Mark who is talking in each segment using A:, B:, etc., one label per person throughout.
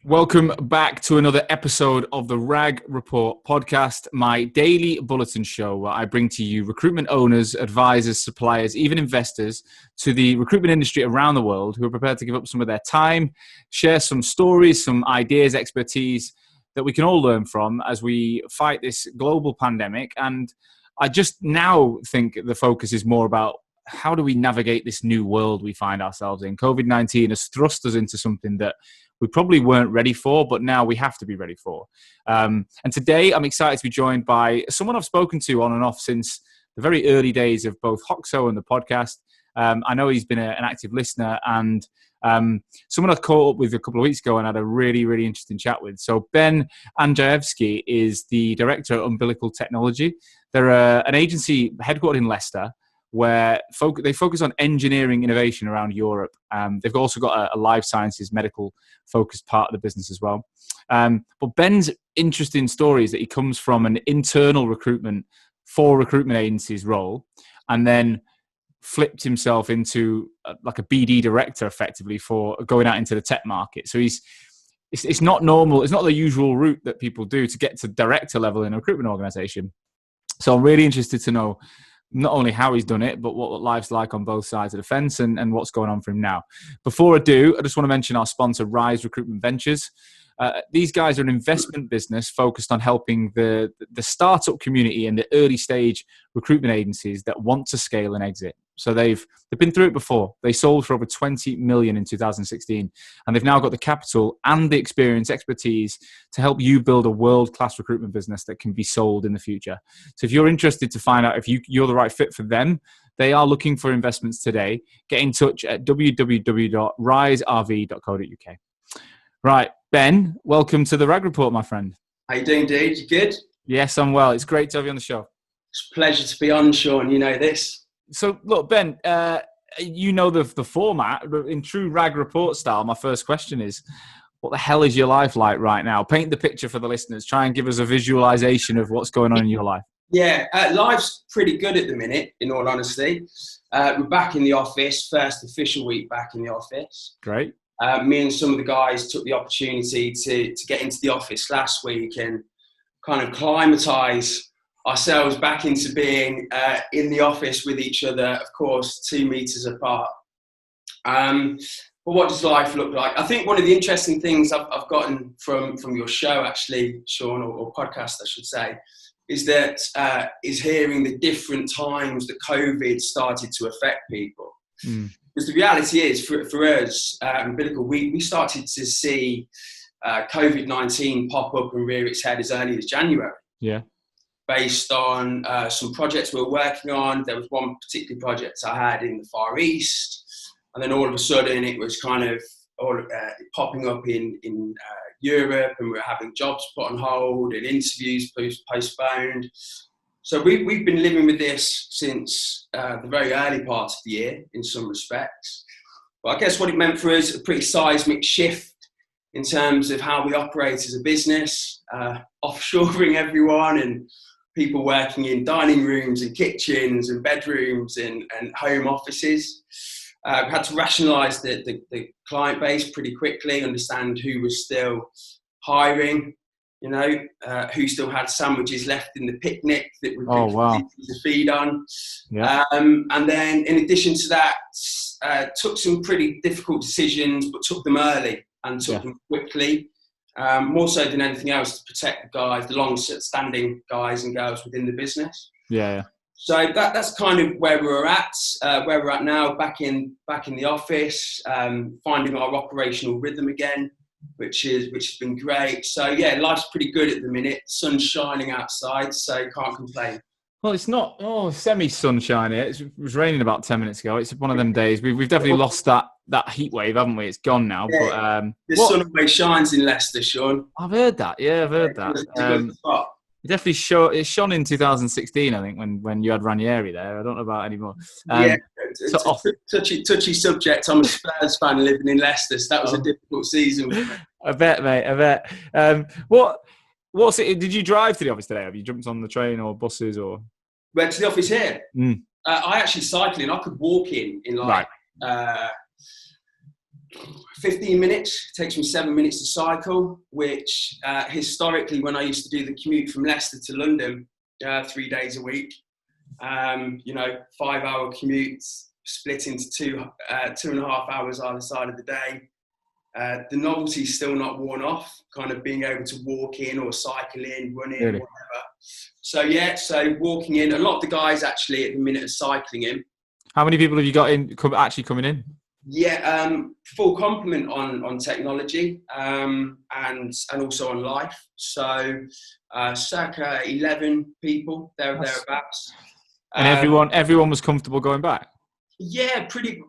A: Welcome back to another episode of the RAG Report podcast, my daily bulletin show where I bring to you recruitment owners, advisors, suppliers, even investors to the recruitment industry around the world who are prepared to give up some of their time, share some stories, some ideas, expertise that we can all learn from as we fight this global pandemic. And I just now think the focus is more about how do we navigate this new world we find ourselves in. COVID-19 has thrust us into something that we probably weren't ready for, but now we have to be ready for. And today I'm excited to be joined by someone I've spoken to on and off since the very early days of both Hoxo and the podcast. I know he's been an active listener and someone I caught up with a couple of weeks ago and had a really, really interesting chat with. So Ben Andrzejewski is the director of Umbilical Technology. They're an agency headquartered in Leicester, where they focus on engineering innovation around Europe. They've also got a life sciences, medical focused part of the business as well. But Ben's interesting story is that he comes from an internal recruitment for recruitment agencies role and then flipped himself into like a BD director effectively for going out into the tech market. So it's not normal. It's not the usual route that people do to get to director level in a recruitment organization. So I'm really interested to know not only how he's done it, but what life's like on both sides of the fence and what's going on for him now. Before I do, I just want to mention our sponsor, Rise Recruitment Ventures. These guys are an investment business focused on helping the startup community and the early stage recruitment agencies that want to scale and exit. So they've been through it before. They sold for over 20 million in 2016, and they've now got the capital and the experience, expertise to help you build a world-class recruitment business that can be sold in the future. So if you're interested to find out if you're the right fit for them, they are looking for investments today. Get in touch at www.riserv.co.uk. Right, Ben, welcome to the RAG Report, my friend.
B: How you doing, dude? You good?
A: Yes, I'm well. It's great to have you on the show.
B: It's a pleasure to be on, Sean. You know this.
A: So, look, Ben, you know the format. In true RAG Report style, my first question is, what the hell is your life like right now? Paint the picture for the listeners. Try and give us a visualization of what's going on in your life.
B: Yeah, life's pretty good at the minute, in all honesty. We're back in the office, first official week back in the office.
A: Great.
B: Me and some of the guys took the opportunity to get into the office last week and kind of acclimatise ourselves back into being in the office with each other, of course, 2 meters apart. But what does life look like? I think one of the interesting things I've gotten from your show, actually, Sean, or podcast, I should say, is hearing the different times that COVID started to affect people. Because the reality is, for us, Umbilical, we started to see COVID-19 pop up and rear its head as early as January.
A: Yeah.
B: Based on some projects we were working on. There was one particular project I had in the Far East, and then all of a sudden it was kind of popping up in Europe, and we were having jobs put on hold and interviews postponed. So we've been living with this since the very early part of the year in some respects. But I guess what it meant for us, a pretty seismic shift in terms of how we operate as a business, offshoring everyone and people working in dining rooms and kitchens and bedrooms and home offices. We had to rationalise the client base pretty quickly, understand who was still hiring, who still had sandwiches left in the picnic that we could to feed on. Yeah. And then in addition to that, took some pretty difficult decisions, but took them early and took them quickly. More so than anything else, to protect the guys, the long-standing guys and girls within the business.
A: Yeah.
B: So that's kind of where we're at now, back in the office, finding our operational rhythm again, which has been great. So yeah, life's pretty good at the minute. Sun's shining outside, so can't complain.
A: Well, it's not semi-sunshiny. It was raining about 10 minutes ago. It's one of them days. We've definitely lost that heat wave, haven't we? It's gone now.
B: Yeah, but the sun always shines in Leicester, Sean.
A: I've heard that. Yeah, I've heard that. It definitely shone in 2016, I think, when you had Ranieri there. I don't know about anymore.
B: Touchy subject. I'm a Spurs fan living in Leicester, so that was a difficult season.
A: I bet, mate. I bet. What's it? Did you drive to the office today? Have you jumped on the train or buses or?
B: Went to the office here. I actually cycling. I could walk in like 15 minutes. It takes me 7 minutes to cycle, which historically, when I used to do the commute from Leicester to London 3 days a week, 5-hour commutes split into 2.5 hours either side of the day. The novelty's still not worn off, kind of being able to walk in or cycle in, run in,
A: Really?
B: whatever. So walking in, a lot of the guys actually at the minute are cycling in.
A: How many people have you got actually coming in?
B: Yeah, full complement on technology and also on life. So circa 11 people thereabouts.
A: And everyone was comfortable going back?
B: Yeah, pretty.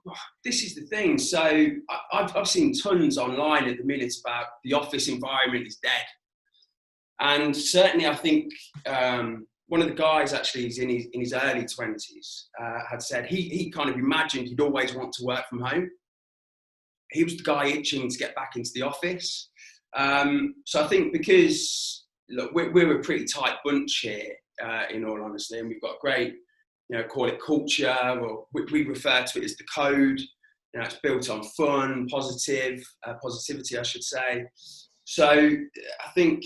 B: This is the thing. So I've seen tons online at the minute about the office environment is dead. And certainly I think one of the guys actually is in his early 20s had said he kind of imagined he'd always want to work from home. He was the guy itching to get back into the office. So I think because, look, we're a pretty tight bunch here, in all honesty, and we've got a great, call it culture, or we refer to it as the code. It's built on fun, positivity, I should say. So I think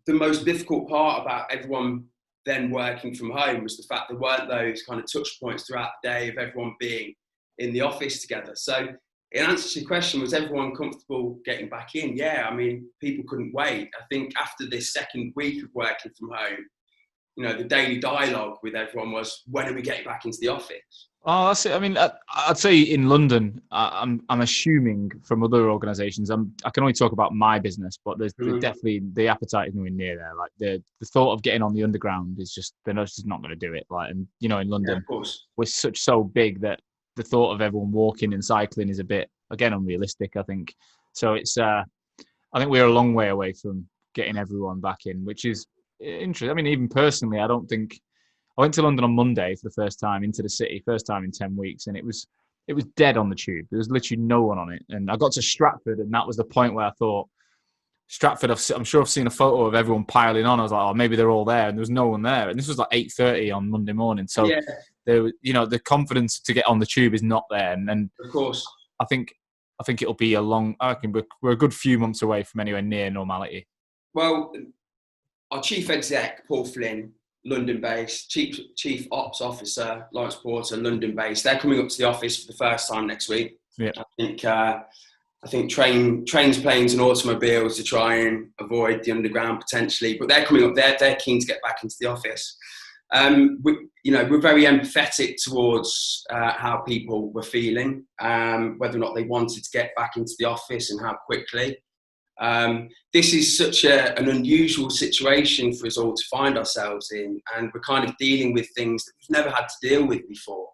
B: the most difficult part about everyone then working from home was the fact there weren't those kind of touch points throughout the day of everyone being in the office together. So in answer to your question, was everyone comfortable getting back in? Yeah, I mean, people couldn't wait. I think after this second week of working from home, the daily dialogue with everyone was, when are we getting back into the office?
A: Oh, that's it. I mean, I'd say in London, I'm assuming from other organisations. I can only talk about my business, but there's definitely the appetite is nowhere near there. Like the thought of getting on the underground is they're just not going to do it. Like, and in London,
B: of course,
A: we're so big that the thought of everyone walking and cycling is a bit, again, unrealistic, I think. So it's I think we're a long way away from getting everyone back in, which is interesting. I mean, even personally, I went to London on Monday for the first time into the city, first time in 10 weeks, and it was dead on the tube. There was literally no one on it. And I got to Stratford, and that was the point where I thought, Stratford, I'm sure I've seen a photo of everyone piling on. I was like, oh, maybe they're all there, and there was no one there. And this was like 8:30 on Monday morning. So,
B: yeah,
A: the confidence to get on the tube is not there. And
B: of course,
A: I think it'll be I reckon we're a good few months away from anywhere near normality.
B: Well, our chief exec, Paul Flynn, London-based, chief ops officer, Lawrence Porter, London-based. They're coming up to the office for the first time next week.
A: Yeah.
B: I think trains, planes, and automobiles to try and avoid the underground potentially. But they're coming up. They're keen to get back into the office. We're very empathetic towards how people were feeling, whether or not they wanted to get back into the office and how quickly. This is such an unusual situation for us all to find ourselves in, and we're kind of dealing with things that we've never had to deal with before.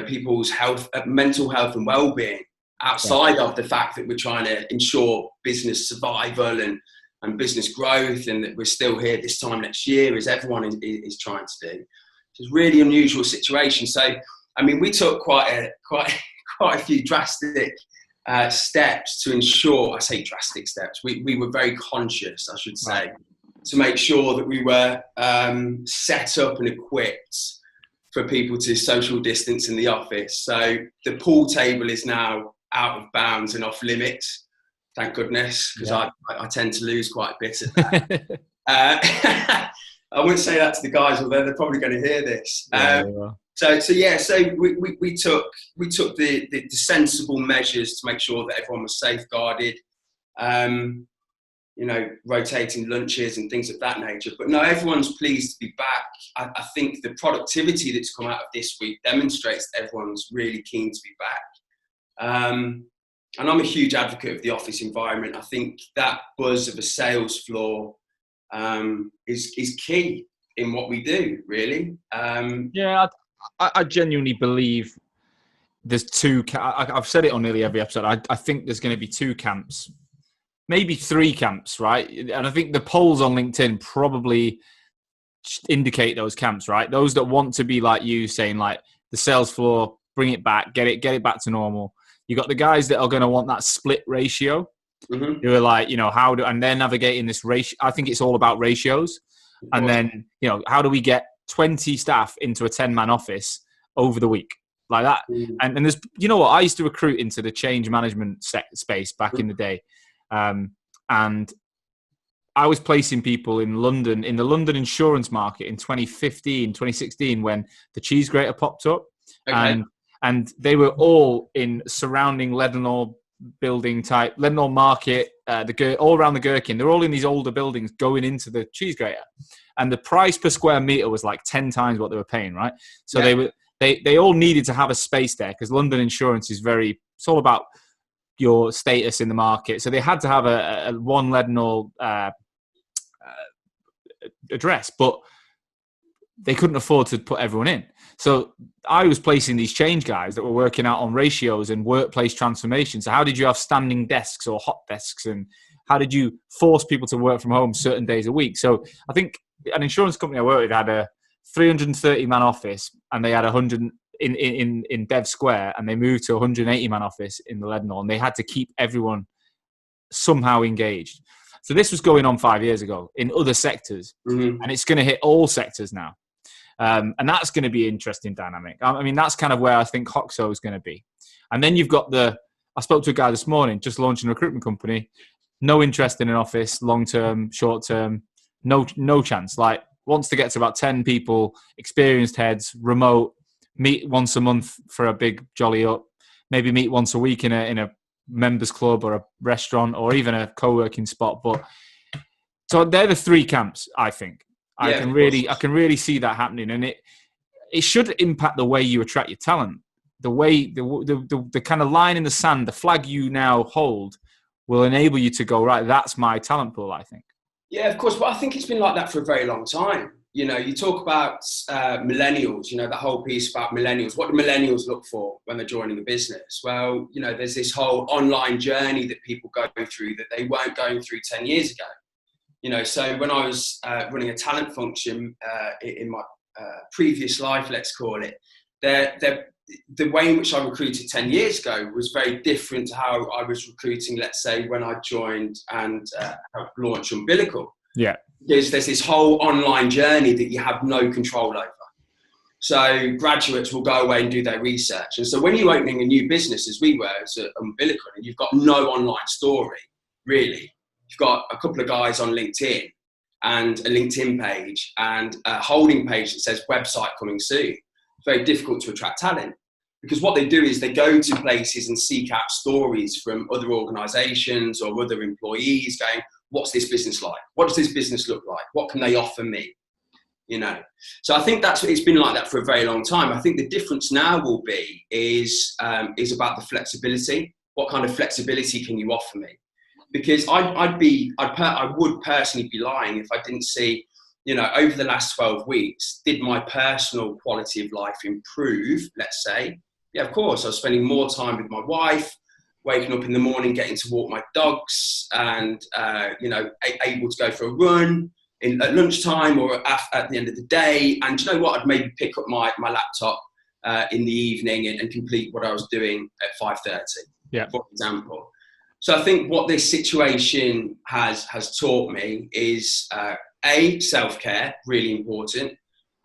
B: People's health, mental health and well-being, outside of the fact that we're trying to ensure business survival and business growth, and that we're still here this time next year, as everyone is trying to do. It's a really unusual situation. So, I mean, we took quite a few drastic steps to ensure, I say drastic steps, we were very conscious, I should say, to make sure that we were set up and equipped for people to social distance in the office. So the pool table is now out of bounds and off limits, thank goodness, because I tend to lose quite a bit at that. I wouldn't say that to the guys, although they're probably going to hear this. So we took the sensible measures to make sure that everyone was safeguarded, rotating lunches and things of that nature. But no, everyone's pleased to be back. I think the productivity that's come out of this week demonstrates that everyone's really keen to be back. And I'm a huge advocate of the office environment. I think that buzz of a sales floor is key in what we do, really.
A: I genuinely believe there's two. I've said it on nearly every episode. I think there's going to be two camps, maybe three camps, right? And I think the polls on LinkedIn probably indicate those camps, right? Those that want to be like you, saying like the sales floor, bring it back, get it back to normal. You got the guys that are going to want that split ratio. Mm-hmm. Who are like, and they're navigating this ratio. I think it's all about ratios. And then, how do we get 20 staff into a 10-man office over the week? like that.
B: Mm.
A: And there's, you know what, I used to recruit into the change management space back in the day. And I was placing people in London, in the London insurance market in 2015, 2016, when the cheese grater popped up.
B: Okay.
A: And they were all in surrounding Leadenhall building type, Leadenhall Market, all around the Gherkin. They're all in these older buildings going into the cheese grater. And the price per square meter was like 10 times what they were paying, right? So they all needed to have a space there, because London insurance is it's all about your status in the market. So they had to have a one Leadenhall address, but they couldn't afford to put everyone in. So I was placing these change guys that were working out on ratios and workplace transformation. So how did you have standing desks or hot desks, and how did you force people to work from home certain days a week? So I think an insurance company I worked with had a 330-man office, and they had 100 in Dev Square, and they moved to a 180-man office in the Leadenhall, and they had to keep everyone somehow engaged. So this was going on 5 years ago in other sectors, and it's going to hit all sectors now. And that's going to be an interesting dynamic. I mean, that's kind of where I think Hoxo is going to be. And then you've got I spoke to a guy this morning, just launching a recruitment company, no interest in an office, long-term, short-term, no chance. Like, wants to get to about 10 people, experienced heads, remote, meet once a month for a big jolly up, maybe meet once a week in a members club or a restaurant or even a co-working spot. But so they're the three camps, I think. I can really see that happening, and it should impact the way you attract your talent. The way the kind of line in the sand, the flag you now hold, will enable you to go, right, that's my talent pool, I think.
B: Yeah, of course. But I think it's been like that for a very long time. You know, you talk about millennials, you know, the whole piece about millennials. What do millennials look for when they're joining a business? Well, you know, there's this whole online journey that people go through that they weren't going through 10 years ago. You know, so when I was running a talent function in my previous life, let's call it, the way in which I recruited 10 years ago was very different to how I was recruiting, let's say, when I joined and launched Umbilical.
A: Yeah.
B: Because there's this whole online journey that you have no control over. So graduates will go away and do their research. And so when you're opening a new business, as we were as Umbilical, and you've got no online story, really, you've got a couple of guys on LinkedIn and a LinkedIn page and a holding page that says website coming soon. It's very difficult to attract talent, because what they do is they go to places and seek out stories from other organizations or other employees going, what's this business like? What does this business look like? What can they offer me? You know, so I think it's been like that for a very long time. I think the difference now will be is about the flexibility. What kind of flexibility can you offer me? Because I would personally be lying if I didn't see, you know, over the last 12 weeks, did my personal quality of life improve? Let's say, yeah, of course, I was spending more time with my wife, waking up in the morning, getting to walk my dogs, and you know, able to go for a run at lunchtime or at the end of the day. And you know what? I'd maybe pick up my laptop in the evening and complete what I was doing at 5:30, for example. So I think what this situation has taught me is self-care, really important.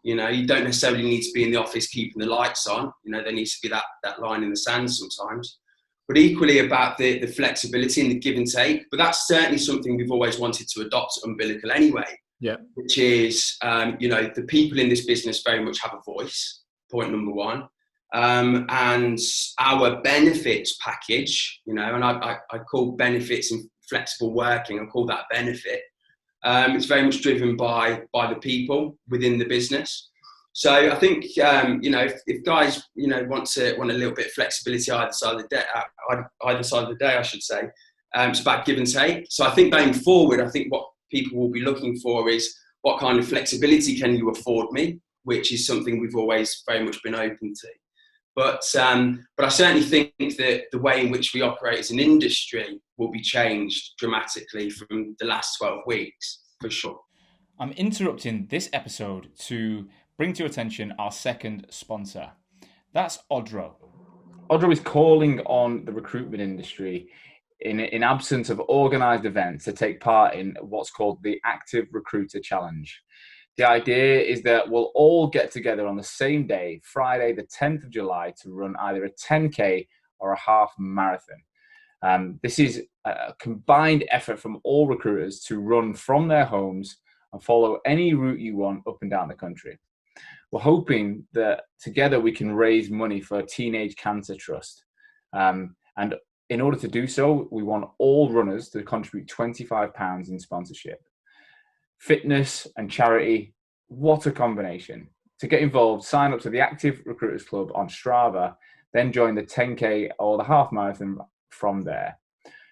B: You know, you don't necessarily need to be in the office keeping the lights on. You know, there needs to be that line in the sand sometimes. But equally about the flexibility and the give and take. But that's certainly something we've always wanted to adopt at Umbilical anyway.
A: Yeah.
B: Which is, you know, the people in this business very much have a voice, point number one. And our benefits package, you know, and I call benefits and flexible working, I call that benefit. It's very much driven by the people within the business. So I think, you know, if guys, you know, want a little bit of flexibility either side of the day, I should say, it's about give and take. So I think going forward, I think what people will be looking for is what kind of flexibility can you afford me, which is something we've always very much been open to. But I certainly think that the way in which we operate as an industry will be changed dramatically from the last 12 weeks, for sure.
A: I'm interrupting this episode to bring to your attention our second sponsor. That's Odro. Odro is calling on the recruitment industry in absence of organised events to take part in what's called the Active Recruiter Challenge. The idea is that we'll all get together on the same day, Friday, the 10th of July, to run either a 10K or a half marathon. This is a combined effort from all recruiters to run from their homes and follow any route you want up and down the country. We're hoping that together we can raise money for a teenage cancer trust. And in order to do so, we want all runners to contribute £25 in sponsorship. Fitness and charity, what a combination. To get involved, sign up to the Active Recruiters Club on Strava, then join the 10K or the half marathon from there.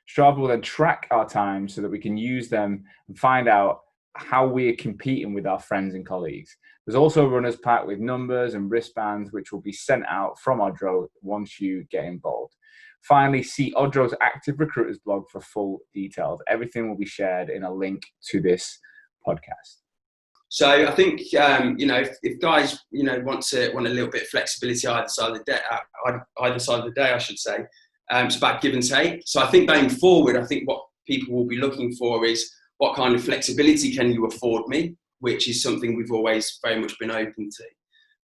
A: Strava will then track our times so that we can use them and find out how we are competing with our friends and colleagues. There's also a runner's pack with numbers and wristbands, which will be sent out from Odro once you get involved. Finally, see Odro's Active Recruiters blog for full details. Everything will be shared in a link to this podcast.
B: So I think if guys want a little bit of flexibility either side of the day, I should say, it's about give and take. So I think going forward, I think what people will be looking for is what kind of flexibility can you afford me, which is something we've always very much been open to.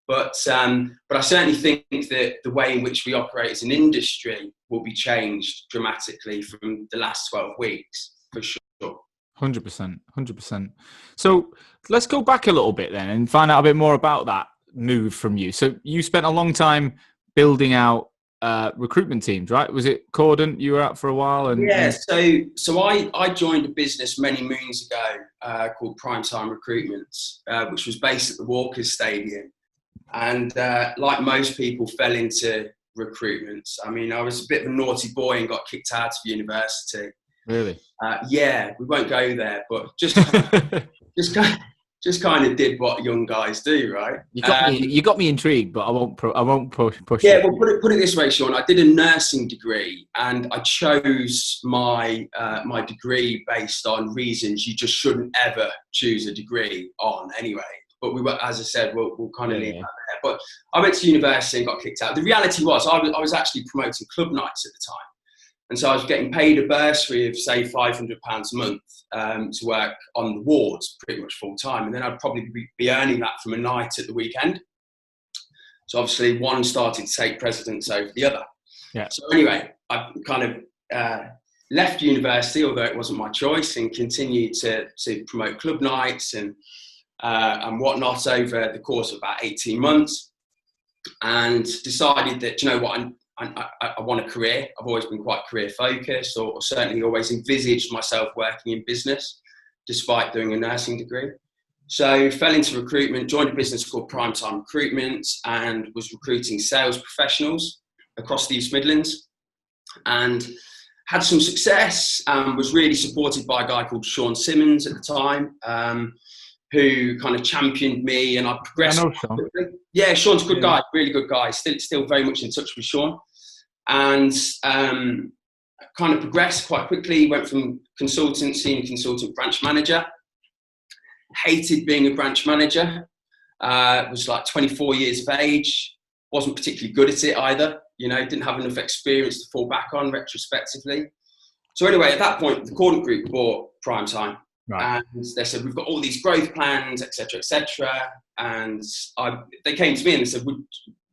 B: But I certainly think that the way in which we operate as an industry will be changed dramatically from the last 12 weeks, for sure.
A: 100%. So let's go back a little bit then and find out a bit more about that move from you. So you spent a long time building out recruitment teams, right? Was it Cordant you were at for a while?
B: Yeah, so I joined a business many moons ago called Primetime Recruitment, which was based at the Walkers Stadium. And like most people, fell into recruitment. I mean, I was a bit of a naughty boy and got kicked out of university.
A: Really?
B: Yeah, we won't go there, but just kind of did what young guys do, right?
A: You got me intrigued, but I won't push.
B: Yeah, well, put it this way, Sean. I did a nursing degree, and I chose my my degree based on reasons you just shouldn't ever choose a degree on, anyway. But we were, as I said, we'll kind of leave that there. But I went to university and got kicked out. The reality was, I was actually promoting club nights at the time. And so I was getting paid a bursary of, say, £500 a month to work on the wards pretty much full time. And then I'd probably be earning that from a night at the weekend. So obviously one started to take precedence over the other.
A: Yeah.
B: So anyway, I kind of left university, although it wasn't my choice, and continued to promote club nights and whatnot over the course of about 18 months, and decided that, you know what, I want a career. I've always been quite career focused, or certainly always envisaged myself working in business, despite doing a nursing degree. So fell into recruitment, joined a business called Primetime Recruitment, and was recruiting sales professionals across the East Midlands, and had some success. Was really supported by a guy called Sean Simmons at the time, who kind of championed me, and I progressed.
A: I know Sean.
B: Quickly. Yeah, Sean's a good guy, really good guy. Still very much in touch with Sean, and kind of progressed quite quickly. Went from senior consultant, branch manager. Hated being a branch manager. Was like 24 years of age. Wasn't particularly good at it either. You know, didn't have enough experience to fall back on retrospectively. So anyway, at that point, the Cordant Group bought Primetime. Right. And they said, we've got all these growth plans, etc., etc. And they came to me and they said, do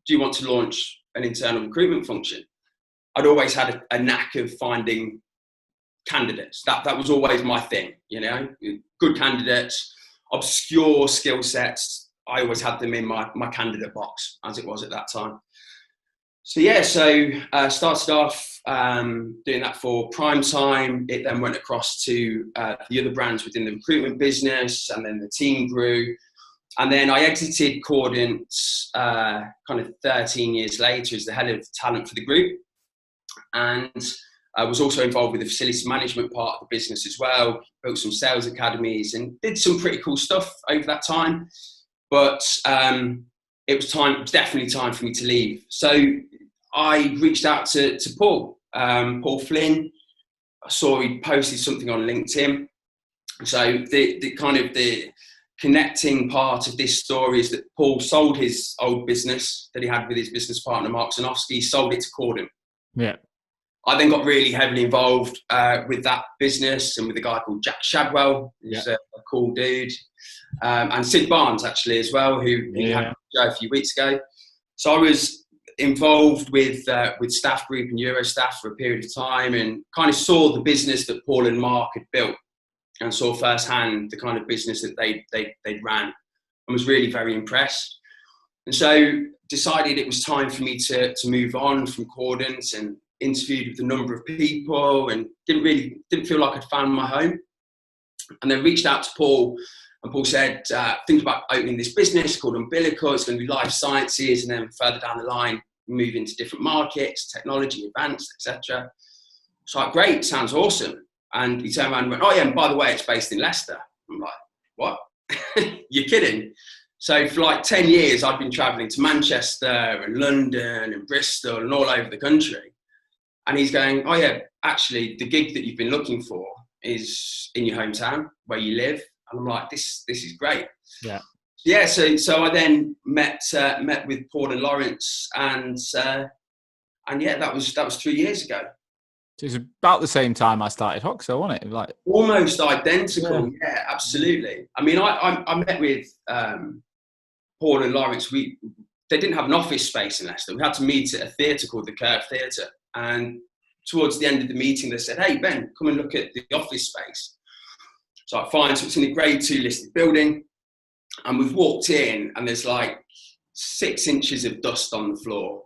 B: you want to launch an internal recruitment function? I'd always had a knack of finding candidates. That was always my thing, you know, good candidates, obscure skill sets. I always had them in my candidate box, as it was at that time. So yeah, started off doing that for Primetime. It then went across to the other brands within the recruitment business, and then the team grew. And then I exited Cordant kind of 13 years later as the head of talent for the group. And I was also involved with the facility management part of the business as well, built some sales academies and did some pretty cool stuff over that time. But it was definitely time for me to leave. So I reached out to Paul Flynn. I saw he posted something on LinkedIn. So the kind of the connecting part of this story is that Paul sold his old business that he had with his business partner, Mark Zanofsky, sold it to Cordant.
A: Yeah.
B: I then got really heavily involved with that business and with a guy called Jack Shadwell, who's a cool dude, and Sid Barnes actually as well, who you had a few weeks ago. So I was involved with Staff Group and Eurostaff for a period of time, and kind of saw the business that Paul and Mark had built, and saw firsthand the kind of business that they'd ran, and was really very impressed. And so decided it was time for me to move on from Cordant, and interviewed with a number of people, and didn't feel like I'd found my home. And then reached out to Paul, and Paul said, think about opening this business called Umbilical. It's going to be life sciences, and then further down the line, move into different markets, technology, advanced, etc. So like, great, sounds awesome. And he turned around and went, oh yeah, and by the way, it's based in Leicester. I'm like, what? You're kidding? So for like 10 years, I've been traveling to Manchester and London and Bristol and all over the country. And he's going, oh yeah, actually the gig that you've been looking for is in your hometown where you live. And I'm like, this is great.
A: Yeah.
B: Yeah. So I then met with Paul and Lawrence, and yeah, that was 3 years ago.
A: So it's about the same time I started Hoxo, wasn't it? Like
B: almost identical. Yeah, absolutely. I mean, I met with Paul and Lawrence. They didn't have an office space in Leicester. We had to meet at a theatre called the Curve Theatre. And towards the end of the meeting, they said, hey, Ben, come and look at the office space. So I find, so it's in a grade 2 listed building. And we've walked in, and there's like 6 inches of dust on the floor,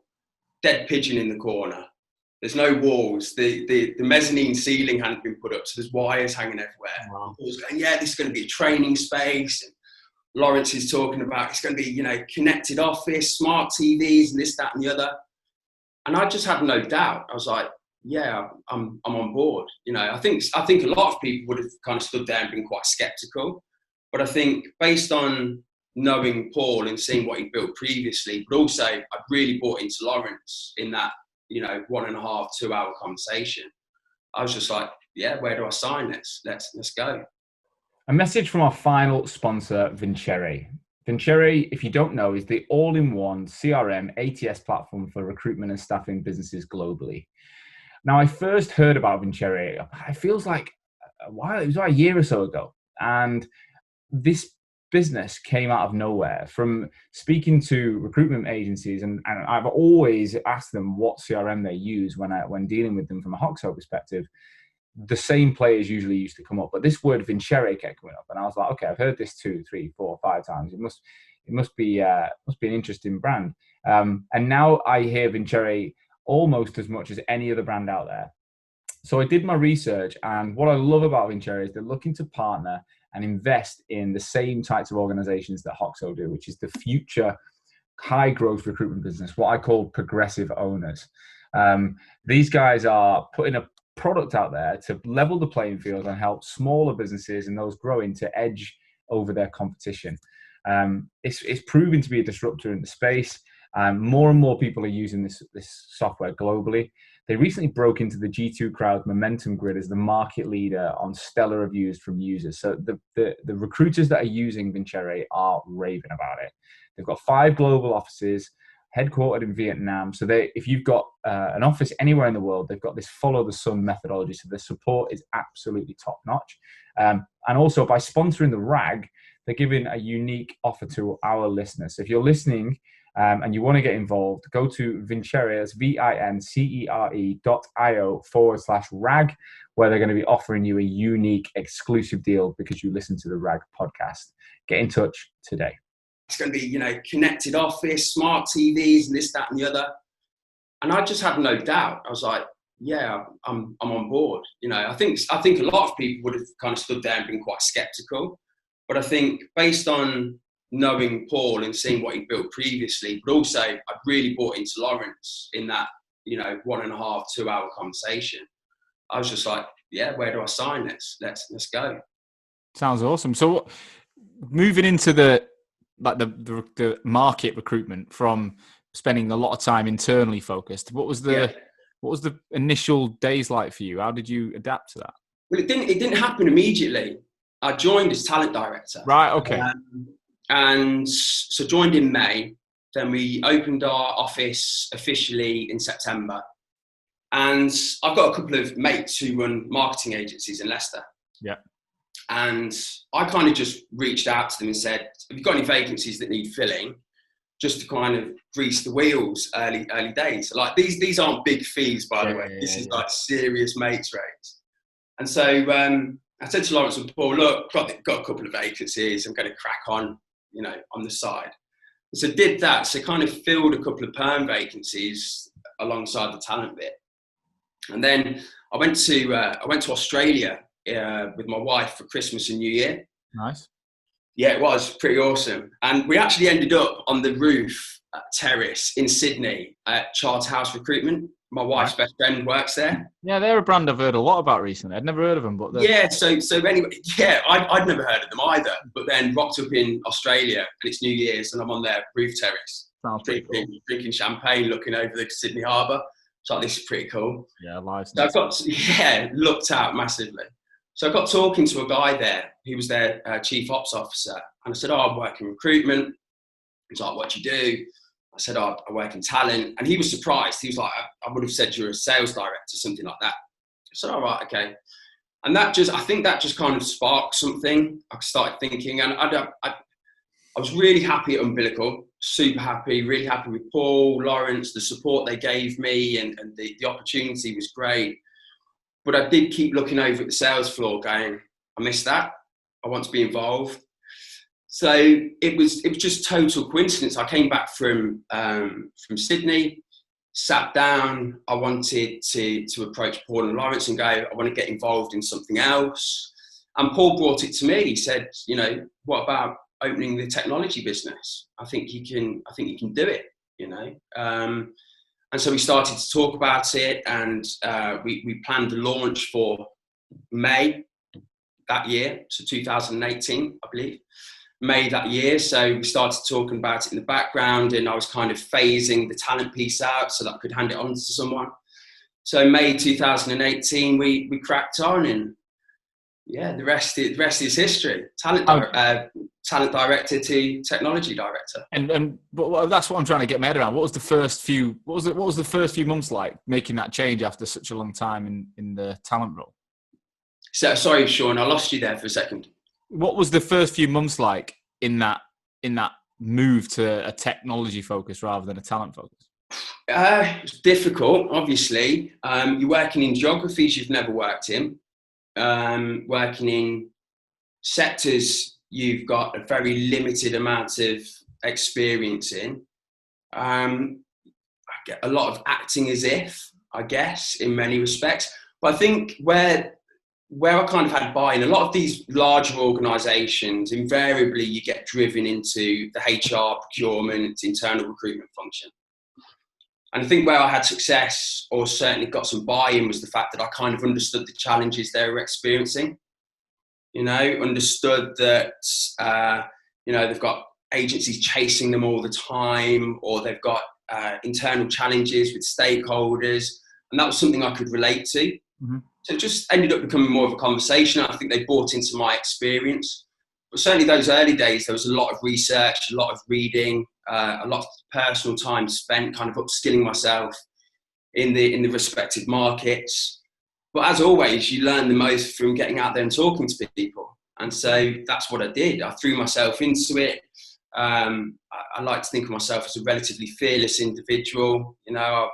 B: dead pigeon in the corner. There's no walls. The mezzanine ceiling hadn't been put up, so there's wires hanging everywhere.
A: Wow.
B: Paul's going, yeah, this is going to be a training space. And Lawrence is talking about it's going to be, connected office, smart TVs, and this, that, and the other. And I just had no doubt. I was like, yeah, I'm on board. I think a lot of people would have kind of stood there and been quite skeptical. But I think based on knowing Paul and seeing what he built previously, but also I really bought into Lawrence in that, 1.5, 2 hour conversation. I was just like, yeah, where do I sign this? Let's go.
A: A message from our final sponsor, Vincere. Vincere, if you don't know, is the all-in-one CRM ATS platform for recruitment and staffing businesses globally. Now, I first heard about Vincere, it feels like a while, it was about a year or so ago. And this business came out of nowhere from speaking to recruitment agencies. And I've always asked them what CRM they use when dealing with them from a Hoxo perspective. The same players usually used to come up, but this word Vincere kept coming up, and I was like, okay, I've heard this 2, 3, 4, 5 times. It must be an interesting brand. And now I hear Vincere almost as much as any other brand out there. So I did my research, and what I love about Vincere is they're looking to partner and invest in the same types of organizations that Hoxo do, which is the future high growth recruitment business, what I call progressive owners. These guys are putting a product out there to level the playing field and help smaller businesses and those growing to edge over their competition. It's proven to be a disruptor in the space. More and more people are using this software globally. They recently broke into the G2 Crowd Momentum Grid as the market leader on stellar reviews from users. So the recruiters that are using Vincere are raving about it. They've got 5 global offices, headquartered in Vietnam. So if you've got an office anywhere in the world, they've got this follow the sun methodology. So the support is absolutely top notch. And also by sponsoring the RAG, they're giving a unique offer to our listeners. So if you're listening and you want to get involved, go to Vincere, vincere.io/RAG, where they're going to be offering you a unique exclusive deal because you listen to the RAG podcast. Get in touch today.
B: It's going to be, connected office, smart TVs, and this, that, and the other. And I just had no doubt. I was like, yeah, I'm on board. I think a lot of people would have kind of stood there and been quite skeptical. But I think based on knowing Paul and seeing what he built previously, but also I really bought into Lawrence in that, 1.5, 2 hour conversation. I was just like, yeah, where do I sign this? Let's go.
A: Sounds awesome. So moving into the market recruitment from spending a lot of time internally focused, what was the initial days like for you? How did you adapt to that?
B: Well, it didn't happen immediately. I joined as talent director.
A: Right. Okay.
B: And so joined in May. Then we opened our office officially in September. And I've got a couple of mates who run marketing agencies in Leicester.
A: Yeah.
B: And I kind of just reached out to them and said, have you got any vacancies that need filling? Just to kind of grease the wheels early days. Like these aren't big fees, by the way. This is like serious mates rates. And so I said to Lawrence and Paul, look, got a couple of vacancies. I'm going to crack on, on the side. And so did that. So kind of filled a couple of perm vacancies alongside the talent bit. And then I went to Australia with my wife for Christmas and New Year.
A: Nice.
B: Yeah, it was pretty awesome. And we actually ended up on the roof terrace in Sydney at Charterhouse Recruitment. My wife's best friend works there.
A: Yeah, they're a brand I've heard a lot about recently. I'd never heard of them, but
B: yeah. So anyway, yeah, I'd never heard of them either. But then rocked up in Australia and it's New Year's and I'm on their roof terrace, drinking champagne, looking over the Sydney Harbour. So this is pretty cool.
A: Yeah, live.
B: So looked out massively. So I got talking to a guy there. He was their chief ops officer. And I said, I'm working recruitment. He's like, what do you do? I said, I work in talent. And he was surprised. He was like, I would have said you're a sales director, something like that. I said, all right, okay. And I think that just kind of sparked something. I started thinking, and I was really happy at Umbilical, super happy, really happy with Paul, Lawrence, the support they gave me and the opportunity was great. But I did keep looking over at the sales floor going, I missed that. I want to be involved. So it was just total coincidence. I came back from Sydney, sat down. I wanted to approach Paul and Lawrence and go, I want to get involved in something else. And Paul brought it to me. He said, what about opening the technology business? I think you can do it, And so we started to talk about it, and we planned the launch for May that year, so 2018, I believe, May that year. So we started talking about it in the background, and I was kind of phasing the talent piece out so that I could hand it on to someone. So May 2018, we cracked on, and yeah, the rest is history. Talent director to technology director.
A: And that's what I'm trying to get my head around. What was the first few months like, making that change after such a long time in the talent role?
B: So sorry, Sean, I lost you there for a second.
A: What was the first few months like in that move to a technology focus rather than a talent focus?
B: It's difficult, obviously. You're working in geographies you've never worked in. Working in sectors you've got a very limited amount of experience in. I get a lot of acting as if, I guess, in many respects. But I think where I kind of had buy-in, a lot of these larger organisations, invariably you get driven into the HR, procurement, internal recruitment function. And I think where I had success, or certainly got some buy-in, was the fact that I kind of understood the challenges they were experiencing. Understood that, they've got agencies chasing them all the time, or they've got internal challenges with stakeholders. And that was something I could relate to. Mm-hmm. So it just ended up becoming more of a conversation. I think they bought into my experience. But certainly those early days, there was a lot of research, a lot of reading, a lot of personal time spent kind of upskilling myself in the respective markets. But as always, you learn the most from getting out there and talking to people. And so that's what I did. I threw myself into it. I like to think of myself as a relatively fearless individual. I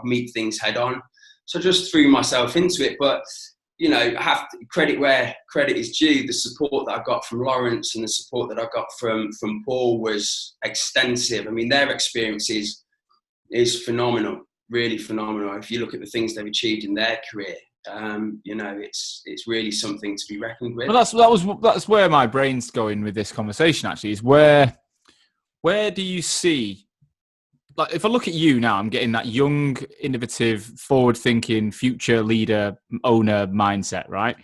B: meet things head on. So I just threw myself into it. But, I have to credit where credit is due. The support that I got from Lawrence and the support that I got from Paul was extensive. I mean, their experience is phenomenal, really phenomenal. If you look at the things they've achieved in their career, it's really something to be reckoned with.
A: Well, that's where my brain's going with this conversation, actually, is where do you see, like, if I look at you now, I'm getting that young, innovative, forward-thinking, future leader, owner mindset, right?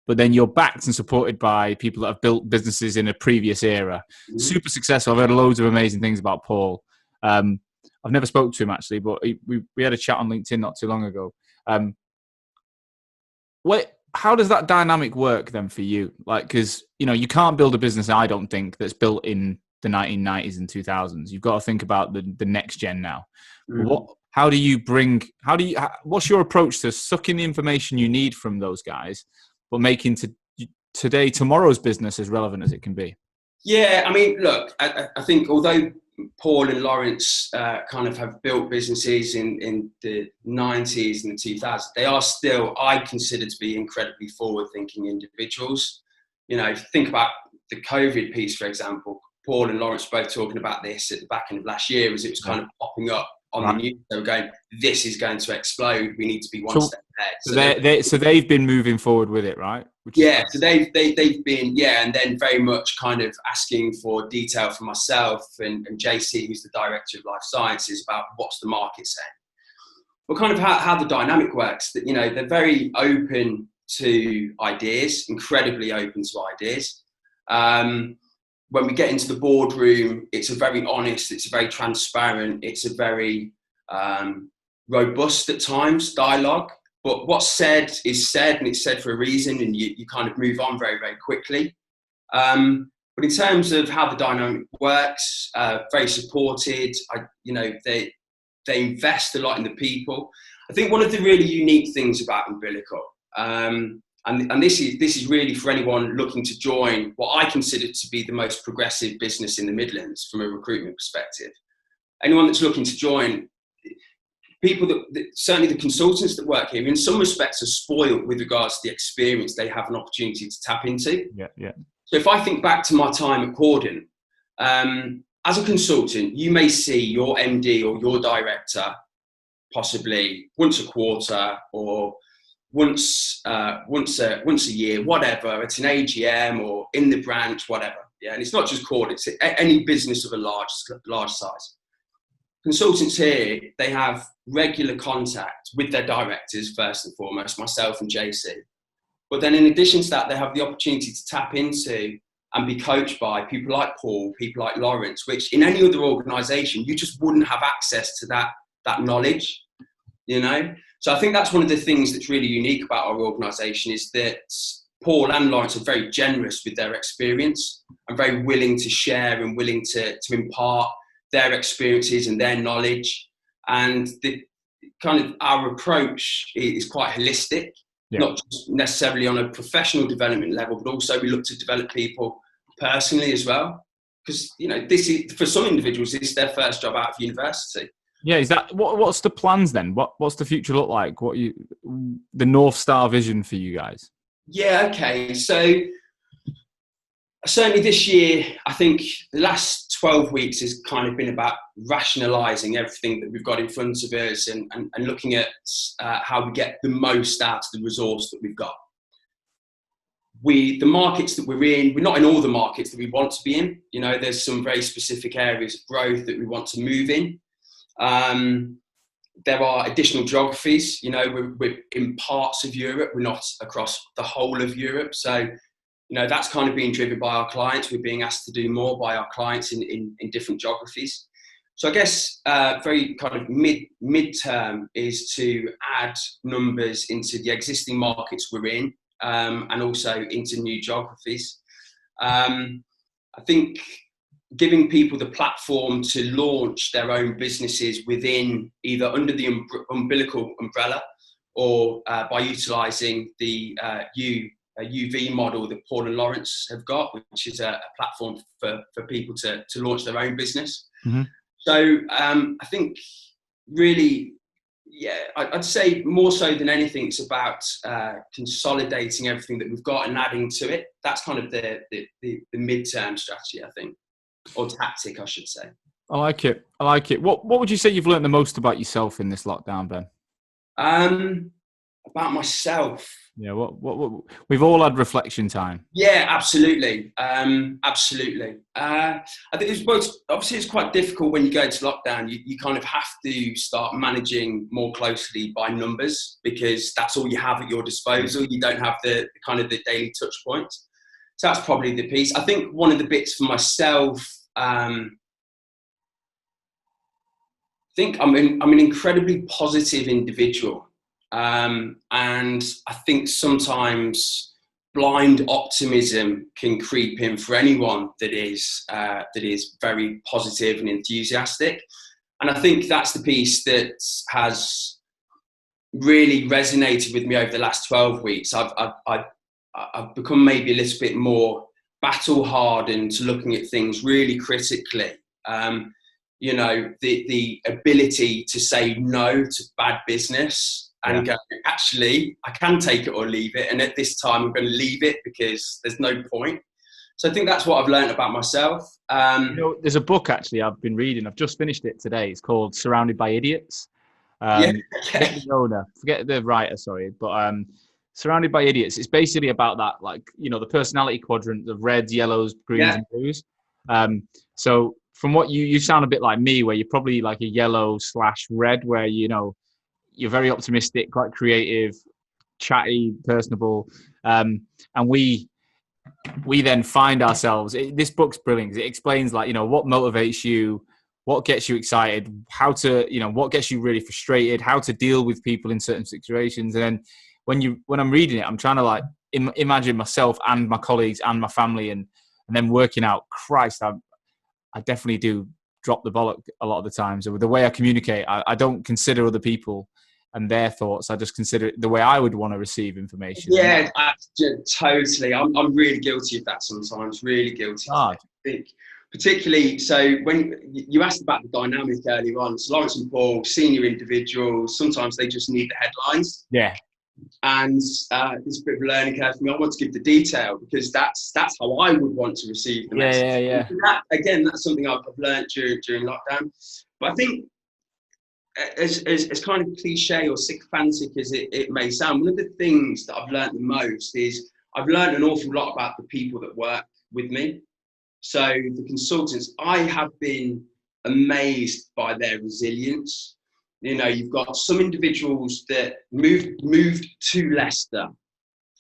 A: But then you're backed and supported by people that have built businesses in a previous era. Mm-hmm. Super successful. I've heard loads of amazing things about Paul. I've never spoke to him, actually, but we had a chat on LinkedIn not too long ago. How does that dynamic work then for you? Like, because, you can't build a business, I don't think, that's built in the 1990s and 2000s. You've got to think about the next gen now. Mm. what's your approach to sucking the information you need from those guys, but making tomorrow's business as relevant as it can be?
B: Yeah, I mean, look, I think although Paul and Lawrence kind of have built businesses in the 90s and the 2000s, they are still, I consider, to be incredibly forward-thinking individuals. You know, if you think about the COVID piece, for example, Paul and Lawrence both talking about this at the back end of last year as it was kind of popping up on the news. They were going, this is going to explode. We need to be one step ahead.
A: So they've been moving forward with it, right?
B: So they've been, and then very much kind of asking for detail from myself and JC, who's the director of life sciences, about what's the market saying. Well, kind of how the dynamic works. That, you know, they're very open to ideas, incredibly open to ideas. When we get into the boardroom, it's a very honest, it's a very transparent, it's a very robust at times dialogue. But what's said is said, and it's said for a reason, and you kind of move on very, very quickly. But in terms of how the dynamic works, very supported. They invest a lot in the people. I think one of the really unique things about Umbilical, and this is really for anyone looking to join what I consider to be the most progressive business in the Midlands from a recruitment perspective. Anyone that's looking to join, people that certainly the consultants that work here, in some respects, are spoiled with regards to the experience they have an opportunity to tap into.
A: Yeah.
B: So if I think back to my time at Corden, as a consultant, you may see your MD or your director possibly once a quarter or once a year, whatever. It's an AGM or in the branch, whatever. Yeah, and it's not just Corden; it's any business of a large size. Consultants here, they have regular contact with their directors, first and foremost, myself and JC. But then in addition to that, they have the opportunity to tap into and be coached by people like Paul, people like Lawrence, which in any other organisation, you just wouldn't have access to that knowledge, you know? So I think that's one of the things that's really unique about our organisation, is that Paul and Lawrence are very generous with their experience and very willing to share and willing to impart their experiences and their knowledge. And the kind of our approach is quite holistic, not just necessarily on a professional development level, but also we look to develop people personally as well. Because, you know, this is, for some individuals, this is their first job out of university.
A: Yeah, is that what's the plans then? What's the future look like? The North Star vision for you guys?
B: Yeah, okay. So certainly this year, I think the last 12 weeks has kind of been about rationalising everything that we've got in front of us and looking at how we get the most out of the resource that we've got. The markets that we're not in all the markets that we want to be in. You know, there's some very specific areas of growth that we want to move in. There are additional geographies. You know, we're in parts of Europe. We're not across the whole of Europe. So, you know, that's kind of being driven by our clients. We're being asked to do more by our clients in different geographies. So I guess very kind of mid-term is to add numbers into the existing markets we're in, and also into new geographies. I think giving people the platform to launch their own businesses within either under the Umbilical umbrella or by utilising the UV model that Paul and Lawrence have got, which is a platform for people to launch their own business. Mm-hmm. So I think really, I'd say more so than anything, it's about consolidating everything that we've got and adding to it. That's kind of the mid-term strategy, I think, or tactic, I should say.
A: I like it. What would you say you've learned the most about yourself in this lockdown, Ben?
B: About myself.
A: Yeah, what we've all had reflection time.
B: Yeah, absolutely. Absolutely. I think it's quite difficult when you go into lockdown. You kind of have to start managing more closely by numbers, because that's all you have at your disposal. You don't have the kind of the daily touch points. So that's probably the piece. I think one of the bits for myself, I think I'm an incredibly positive individual. And I think sometimes blind optimism can creep in for anyone that is very positive and enthusiastic. And I think that's the piece that has really resonated with me over the last 12 weeks. I've become maybe a little bit more battle hardened to looking at things really critically. You know, the ability to say no to bad business and go, actually, I can take it or leave it. And at this time, I'm going to leave it because there's no point. So I think that's what I've learned about myself.
A: You know, there's a book actually I've been reading. I've just finished it today. It's called Surrounded by Idiots.
B: Yeah,
A: Forget the owner, forget the writer, sorry. But Surrounded by Idiots, it's basically about that, like, you know, the personality quadrant of reds, yellows, greens, and blues. So from what you sound a bit like me, where you're probably like a yellow/red, where, you know, you're very optimistic, quite creative, chatty, personable. And we then find ourselves, this book's brilliant. It explains, like, you know, what motivates you, what gets you excited, how to, you know, what gets you really frustrated, how to deal with people in certain situations. And then when I'm reading it, I'm trying to, like, imagine myself and my colleagues and my family, and then working out, Christ, I definitely do drop the bollock a lot of the times. So with the way I communicate, I don't consider other people and their thoughts. I just consider it the way I would want to receive information.
B: Yeah, totally. I'm really guilty of that sometimes. Really guilty. I think, particularly, so when you asked about the dynamic earlier on, so Lawrence and Paul, senior individuals, sometimes they just need the headlines.
A: Yeah.
B: And it's a bit of a learning curve for me. I want to give the detail because that's how I would want to receive the message.
A: Yeah.
B: Again, that's something I've learned during lockdown. But I think, as kind of cliche or sycophantic as it may sound, one of the things that I've learned the most is I've learned an awful lot about the people that work with me. So the consultants, I have been amazed by their resilience. You know, you've got some individuals that moved to Leicester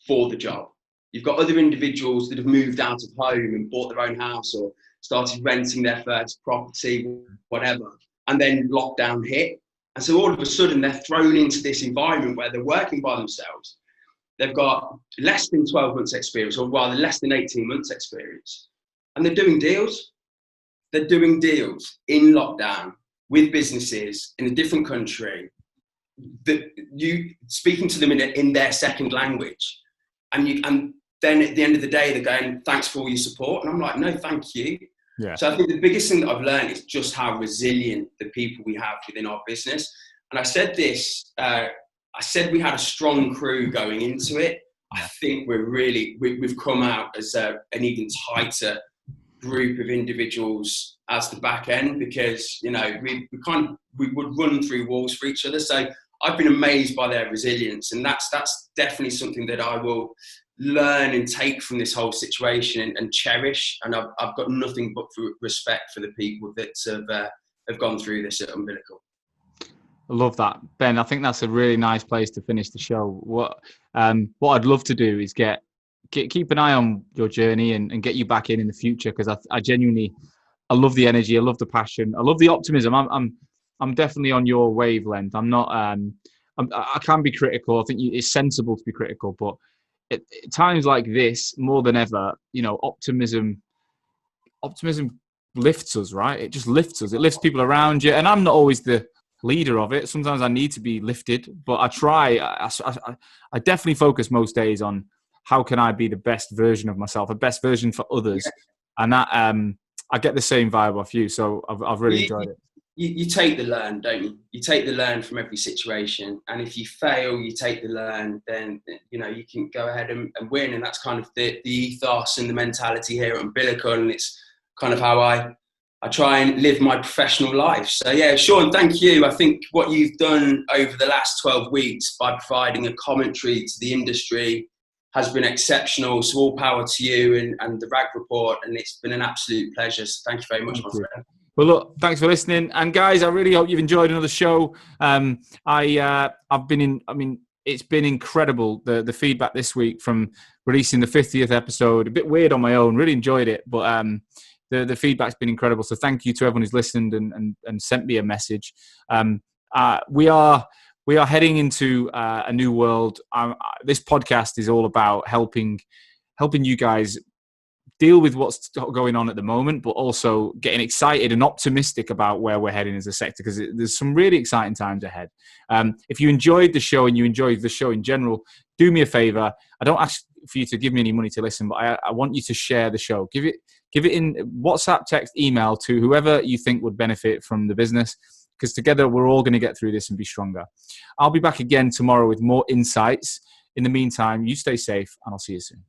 B: for the job. You've got other individuals that have moved out of home and bought their own house or started renting their first property, whatever. And then lockdown hit. And so all of a sudden they're thrown into this environment where they're working by themselves. They've got less than 12 months experience, or rather less than 18 months experience. And they're doing deals. They're doing deals in lockdown with businesses in a different country, that you speaking to them in their second language. And then at the end of the day, they're going, thanks for all your support. And I'm like, no, thank you.
A: Yeah.
B: So I think the biggest thing that I've learned is just how resilient the people we have within our business. And I said this, I said we had a strong crew going into it. I think we've come out as an even tighter group of individuals as the back end, because, you know, we would run through walls for each other. So I've been amazed by their resilience, and that's definitely something that I will learn and take from this whole situation and cherish. And I've got nothing but respect for the people that have gone through this at Umbilical.
A: I love that, Ben. I think that's a really nice place to finish the show. What I'd love to do is keep an eye on your journey and get you back in the future, because I genuinely, I love the energy, I love the passion, I love the optimism. I'm definitely on your wavelength. I'm not. I can be critical. I think it's sensible to be critical, but at times like this, more than ever, you know, optimism lifts us, right? It just lifts us. It lifts people around you. And I'm not always the leader of it. Sometimes I need to be lifted, but I try. I definitely focus most days on how can I be the best version of myself, a best version for others. Yeah. And that I get the same vibe off you. So I've really enjoyed it.
B: You take the learn, don't you? You take the learn from every situation. And if you fail, you take the learn, then, you know, you can go ahead and win. And that's kind of the ethos and the mentality here at Umbilical. And it's kind of how I try and live my professional life. So yeah, Sean, thank you. I think what you've done over the last 12 weeks by providing a commentary to the industry has been exceptional. So all power to you and the RAG report. And it's been an absolute pleasure. So thank you very much, my friend.
A: Well, look, thanks for listening. And guys, I really hope you've enjoyed another show. It's been incredible, the feedback this week from releasing the 50th episode. A bit weird on my own, really enjoyed it. But the feedback's been incredible. So thank you to everyone who's listened and sent me a message. We are heading into a new world. This podcast is all about helping you guys deal with what's going on at the moment, but also getting excited and optimistic about where we're heading as a sector, because there's some really exciting times ahead. If you enjoyed the show and you enjoyed the show in general, do me a favor. I don't ask for you to give me any money to listen, but I want you to share the show. Give it in WhatsApp, text, email to whoever you think would benefit from the business, because together we're all going to get through this and be stronger. I'll be back again tomorrow with more insights. In the meantime, you stay safe, and I'll see you soon.